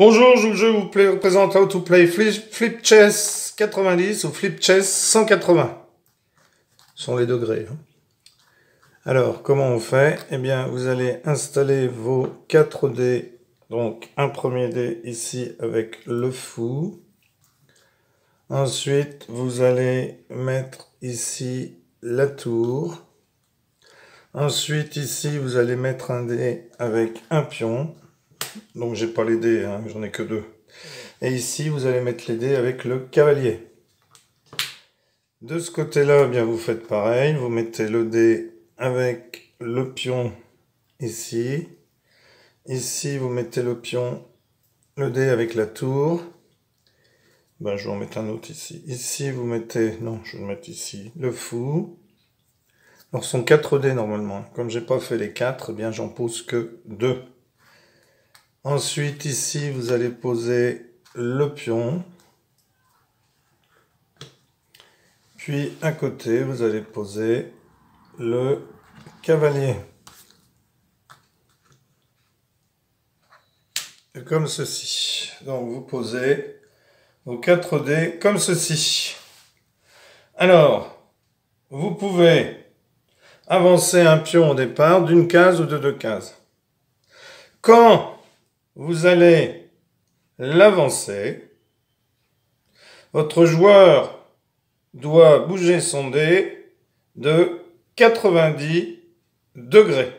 Bonjour, je vous présente How to Play Flip Chess 90 ou Flip Chess 180. Ce sont les degrés. Alors, comment on fait? Eh bien, vous allez installer vos 4 dés. Donc, un premier dé ici avec le fou. Ensuite, vous allez mettre ici la tour. Ensuite, ici, vous allez mettre un dé avec un pion. Donc, j'ai pas les dés, hein, j'en ai que 2. Et ici, vous allez mettre les dés avec le cavalier. De ce côté-là, eh bien, vous faites pareil. Vous mettez le dé avec le pion ici. Ici, vous mettez le pion, le dé avec la tour. Ben, je vais en mettre un autre ici. Ici, vous mettez... Non, je vais le mettre ici. Le fou. Alors, ce sont 4 dés normalement. Comme j'ai pas fait les 4, eh bien, j'en pose que 2. Ensuite, ici, vous allez poser le pion. Puis, à côté, vous allez poser le cavalier. Comme ceci. Donc, vous posez vos 4 dés comme ceci. Alors, vous pouvez avancer un pion au départ d'une case ou de 2 cases. Quand vous allez l'avancer, votre joueur doit bouger son dé de 90 degrés.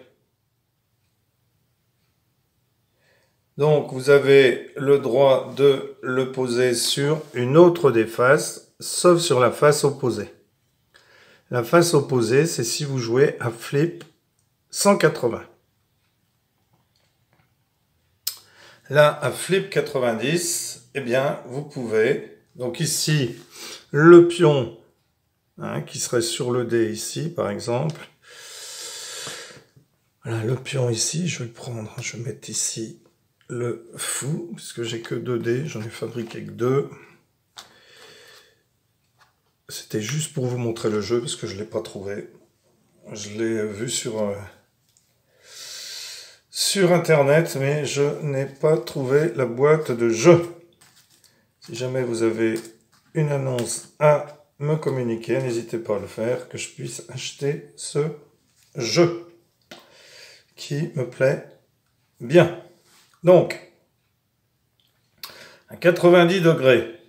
Donc, vous avez le droit de le poser sur une autre des faces, sauf sur la face opposée. La face opposée, c'est si vous jouez à flip 180. Là, à flip 90, eh bien, vous pouvez... Donc ici, le pion, hein, qui serait sur le dé ici, par exemple. Voilà, le pion ici, je vais le prendre. Je vais mettre ici le fou, puisque j'ai que 2 dés. J'en ai fabriqué que 2. C'était juste pour vous montrer le jeu, parce que je ne l'ai pas trouvé. Je l'ai vu sur Internet, mais je n'ai pas trouvé la boîte de jeu. Si jamais vous avez une annonce à me communiquer, n'hésitez pas à le faire, que je puisse acheter ce jeu qui me plaît bien. Donc, à 90 degrés,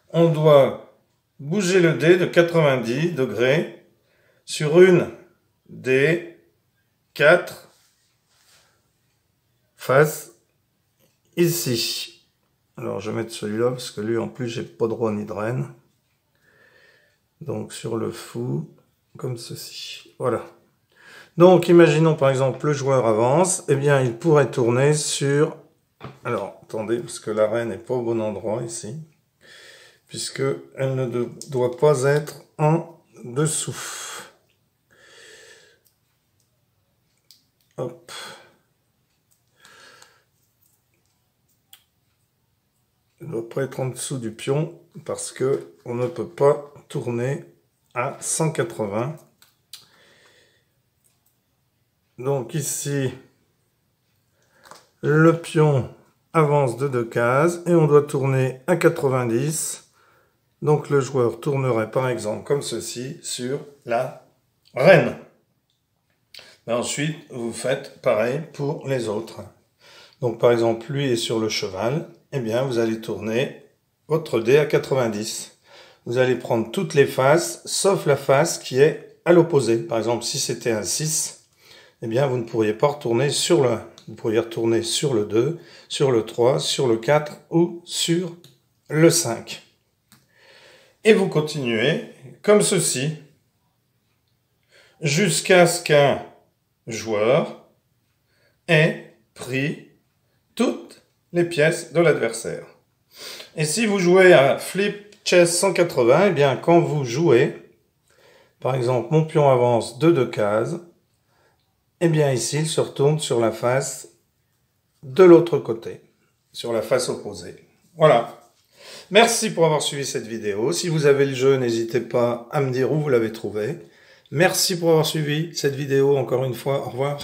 on doit bouger le dé de 90 degrés sur une des 4 faces ici. Alors, je vais mettre celui-là, parce que lui, en plus, j'ai pas de roi ni de reine. Donc, sur le fou, comme ceci. Voilà. Donc, imaginons, par exemple, le joueur avance. Eh bien, il pourrait tourner sur... Alors, attendez, parce que la reine n'est pas au bon endroit, ici. Puisque elle ne doit pas être en dessous. Hop. Il ne doit pas être en dessous du pion parce que on ne peut pas tourner à 180. Donc ici, le pion avance de 2 cases et on doit tourner à 90. Donc le joueur tournerait par exemple comme ceci sur la reine. Et ensuite, vous faites pareil pour les autres. Donc par exemple, lui est sur le cheval. Eh bien, vous allez tourner votre dé à 90. Vous allez prendre toutes les faces, sauf la face qui est à l'opposé. Par exemple, si c'était un 6, eh bien, vous ne pourriez pas retourner sur le 1. Vous pourriez retourner sur le 2, sur le 3, sur le 4 ou sur le 5. Et vous continuez comme ceci, jusqu'à ce qu'un joueur ait pris toutes les pièces de l'adversaire. Et si vous jouez à Flip Chess 180, eh bien, quand vous jouez, par exemple, mon pion avance de 2 cases, eh bien, ici, il se retourne sur la face de l'autre côté, sur la face opposée. Voilà. Merci pour avoir suivi cette vidéo. Si vous avez le jeu, n'hésitez pas à me dire où vous l'avez trouvé. Merci pour avoir suivi cette vidéo, encore une fois. Au revoir.